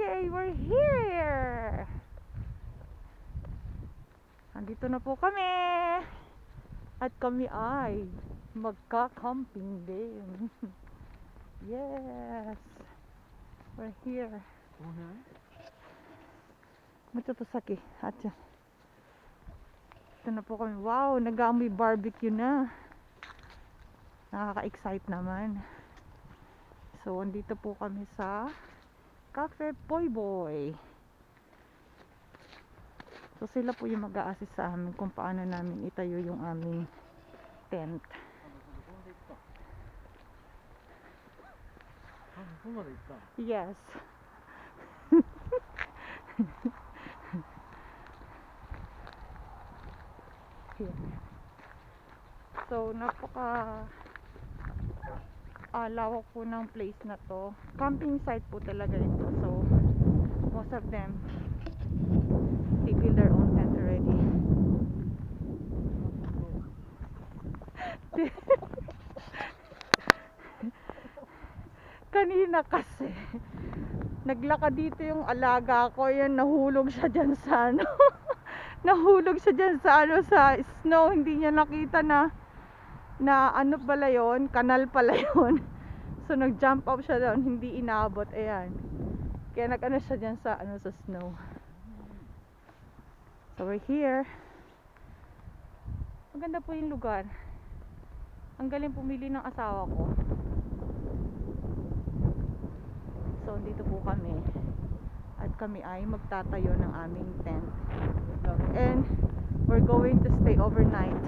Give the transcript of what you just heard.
Okay, we're here. Andito na po kami. At kami ay magka-camping din. Yes. We're here. Matutosaki. Atya. Ito na po kami. Wow, nag-aamoy barbecue na. Nakaka-excite naman. So, andito po kami sa Cafe Boy Boy. So, sila po yung mag-a-assist sa amin kung paano namin itayo yung aming tent. Yes. So, lawak po ng place na to. Camping site po talaga ito. So, most of them they build their own tent already. Kanina kasi naglakad dito yung alaga ko, yan nahulog siya dyan sa ano. Nahulog siya dyan sa ano, sa snow. Hindi niya nakita na ano pala yun, kanal pala yun. So nag jump up siya doon, hindi inabot. Ayan, kaya nag ano siya dyan sa ano, sa snow. So we're here. Maganda po yung lugar. Ang galing pumili ng asawa ko. So dito po kami. At kami ay magtatayo ng aming tent. And we're going to stay overnight.